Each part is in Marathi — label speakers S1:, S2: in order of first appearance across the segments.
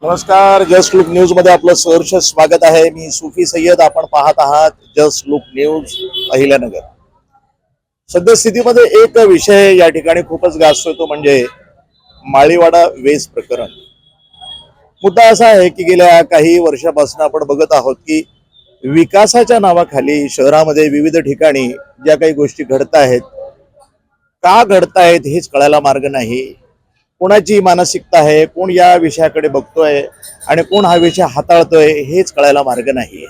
S1: नमस्कार, जस्ट लुक न्यूज मध्ये आपलं सहर्ष स्वागत आहे। मी सुफी सय्यद, आपण पाहत आहात जस्ट लुक न्यूज अहिल्यानगर। सद्यस्थितीमध्ये एक विषय या ठिकाणी खूपच गाजतोय, तो म्हणजे माळीवाडा वेस प्रकरण। मुद्दा असा आहे की गेल्या काही वर्षापासून आपण बघत आहोत की विकासाच्या नावाखाली शहरामध्ये विविध ठिकाणी ज्या काही गोष्टी घडत आहेत, का घडत आहेत हेच कळायला मार्ग नाही। कोणाची मानसिकता आहे, कोण या विषयाकडे बघतोय आणि कोण हा विषय हाताळतोय हेच कळायला मार्ग नाही।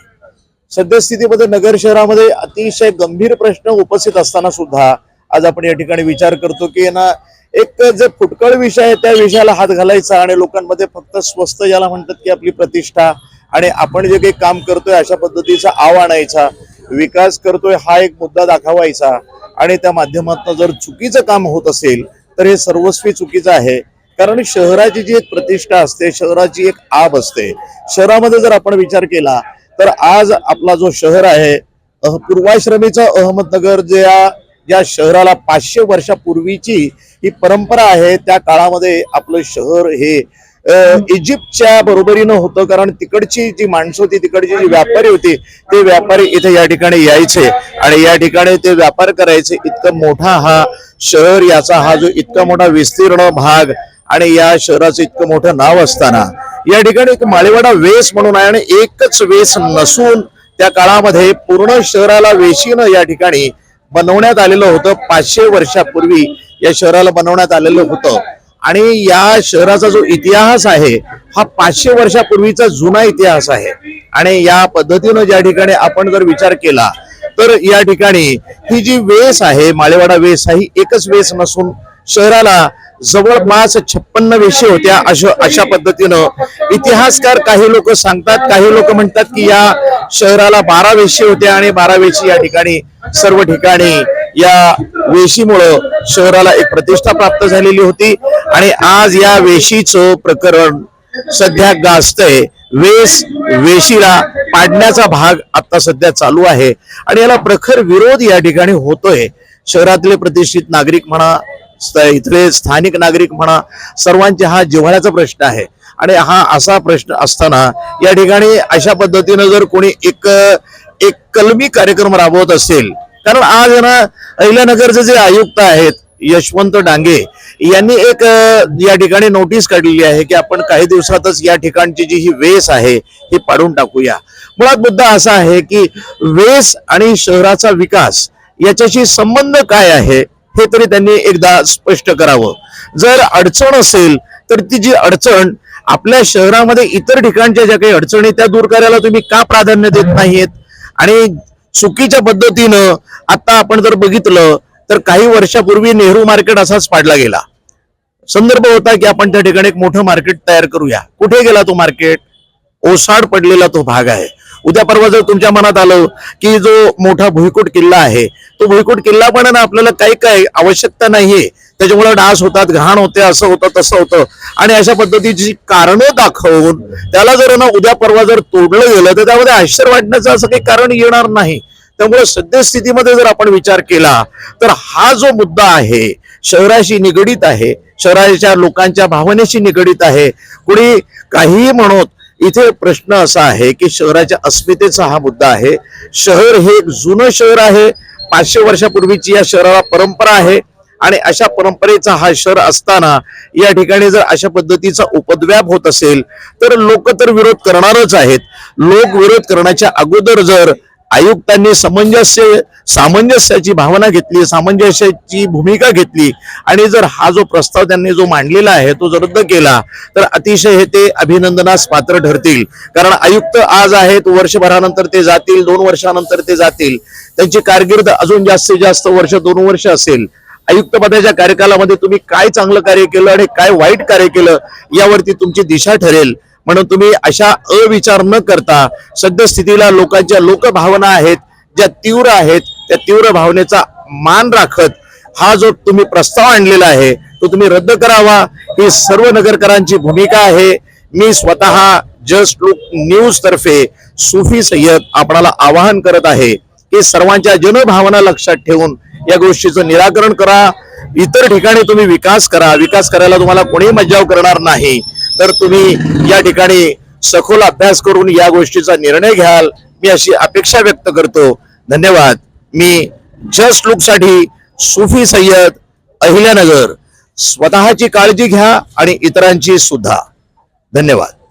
S1: सद्यस्थितीमध्ये नगर शहरामध्ये अतिशय गंभीर प्रश्न उपस्थित असताना सुद्धा आज आपण या ठिकाणी विचार करतो की ना, एक जे फुटकळ विषय आहे त्या विषयाला हात घालायचा आणि लोकांमध्ये फक्त स्वस्त ज्याला म्हणतात की आपली प्रतिष्ठा आणि आपण जे काही काम करतोय अशा पद्धतीचा आव आणायचा, विकास करतोय हा एक मुद्दा दाखवायचा आणि त्या माध्यमातून जर चुकीचं काम होत असेल तर हे सर्वस्वी चुकीचं आहे। कारण शहराची जी एक प्रतिष्ठा असते, शहराची एक आब असते। शहरामध्ये जर आपण विचार केला तर आज आपला जो शहर आहे, पूर्वाश्रमीचा अहमदनगर, ज्या शहराला 500 वर्षापूर्वीची ही परंपरा आहे, त्या काळामध्ये आपलं शहर हे इजिप्तच्या बरोबरीनं होतं। कारण तिकडची जी माणसं होती, तिकडची जी व्यापारी होती, ते व्यापारी इथे या ठिकाणी यायचे आणि या ठिकाणी ते व्यापार करायचे। इतकं मोठा हा शहर, याचा हा जो इतका मोठा विस्तीर्ण भाग आणि या शहराचं इतकं मोठं नाव असताना या ठिकाणी एक माळीवाडा वेस म्हणून आहे आणि एकच वेस नसून त्या काळामध्ये पूर्ण शहराला वेशीनं या ठिकाणी बनवण्यात आलेलं होतं। 500 वर्षापूर्वी या शहराला बनवण्यात आलेलं होतं आणि या शहराचा जो इतिहास आहे हा 500 वर्षापूर्वीचा जुना इतिहास आहे। आणि या पद्धतीनं ज्या ठिकाणी आपण जर विचार केला तर या ठिकाणी ही जी वेस आहे, माळीवाडा वेस, ही एकच वेस नसून शहराला जवळपास 56 वेशी होत्या, अशा पद्धतीनं इतिहासकार काही लोक सांगतात। काही लोक म्हणतात की या शहराला 12 वेशी होत्या आणि 12 वेशी या ठिकाणी सर्व ठिकाणी या वेशीमुळं शहराला एक प्रतिष्ठा प्राप्त झालेली होती। आणि आज या वेशीचं प्रकरण सध्या गाजतंय। वेशीला पाडण्याचा भाग आता सध्या चालू आहे आणि याला प्रखर विरोध या ठिकाणी होतोय। शहरातले प्रतिष्ठित नागरिक म्हणा, इथले स्थानिक नागरिक म्हणा, सर्वांचे हा जिव्हाळ्याचा प्रश्न आहे। आणि हा असा प्रश्न असताना या ठिकाणी अशा पद्धतीनं जर कोणी एक कलमी कार्यक्रम राबवत असेल, कारण आज ना अहिल्यानगरचे जे आयुक्त आहेत यशवंत डांगे यांनी एक या ठिकाणी नोटीस काढलेली आहे की आपण काही दिवसातच या ठिकाणची जी ही वेस आहे ही पाडून टाकूया। मुळात मुद्दा असा आहे की वेस आणि शहराचा विकास याच्याशी संबंध काय आहे हे तरी त्यांनी एकदा स्पष्ट करावं। जर अडचण असेल तर ती जी अडचण आपल्या शहरामध्ये इतर ठिकाणच्या ज्या काही अडचणी त्या दूर करायला तुम्ही का प्राधान्य देत नाहीत? आणि चुकीच्या पद्धतीनं आता आपण जर बघितलं तर काही वर्षापूर्वी नेहरू मार्केट असाच पाडला गेला। संदर्भ होता की आपण त्या ठिकाणी एक मोठं मार्केट तयार करूया। कुठे गेला तो मार्केट? ओसाड पडलेला तो भाग आहे। उद्या परवा जर तुमच्या मनात आलं की जो मोठा भुईकोट किल्ला आहे, तो भुईकोट किल्ला पण आपल्याला काही आवश्यकता नाहीये, त्याच्यामुळे डास होतात, घाण होते, असं होतं तसं होतं, आणि अशा पद्धतीची कारणं दाखवून त्याला जर ना उद्या परवा जर तोडलं गेलं तर त्यामध्ये आश्चर्य वाटण्याचं असं काही कारण येणार नाही। त्यामुळे सद्यस्थितीमध्ये जर आपण विचार केला तर हा जो मुद्दा आहे शहराशी निगडीत आहे, शहराच्या लोकांच्या भावनेशी निगडीत आहे। कुणी काही म्हणत, इथे प्रश्न असा आहे की शहराच्या अस्मितेचा हा मुद्दा आहे। शहर हे एक जुनं शहर आहे, 500 वर्षापूर्वीची या शहराला परंपरा आहे आणि अशा परंपरेचा हा शहर असताना या ठिकाणी जर अशा पद्धतीचा उपद्व्याप होत असेल तर लोक तर विरोध करणारच आहेत। लोक विरोध करण्याच्या अगोदर जर आयुक्तांनी सामंजस्याची भावना घेतली, सामंजस्याची भूमिका घेतली आणि जर हा जो प्रस्ताव त्यांनी जो मांडलेला आहे तो जर रद्द केला तर अतिशय हे ते अभिनंदनास पात्र ठरतील। कारण आयुक्त आज आहेत, वर्षभरानंतर ते जातील, 2 वर्षानंतर ते जातील, त्यांची कारकीर्द अजून जास्तीत जास्त वर्ष 2 वर्ष असेल। आयुक्त पदाच्या कार्यकालामध्ये तुम्ही काय चांगलं कार्य केलं आणि काय वाईट कार्य केलं यावरती तुमची दिशा ठरेल। म्हणून तुम्ही अशा अविचार न करता सद्यस्थितीला लोकांच्या लोकभावना आहेत ज्या तीव्र आहेत, त्या तीव्र भावनेचा मान राखत हा जो तुम्ही प्रस्ताव आणलेला आहे तो तुम्ही रद्द करावा, ही सर्व नगरकरांची भूमिका आहे। मी स्वतः जस्ट लुक न्यूज तर्फे सुफी सय्यद आपणाला आवाहन करत आहे की सर्वांच्या जनभावना लक्षात ठेवून या गोष्टीचं निराकरण करा। इतर ठिकाणी तुम्ही विकास करा, विकास करायला तुम्हाला कोणी मज्जाव करणार नाही। तर तुम्ही या ठिकाणी सखोल अभ्यास करून या गोष्टीचा निर्णय घ्याल, मी अशी अपेक्षा व्यक्त करतो. धन्यवाद. मी जस्ट लुक साठी सुफी सय्यद, अहिल्यानगर. स्वतःची काळजी घ्या आणि इतरांची सुद्धा. धन्यवाद.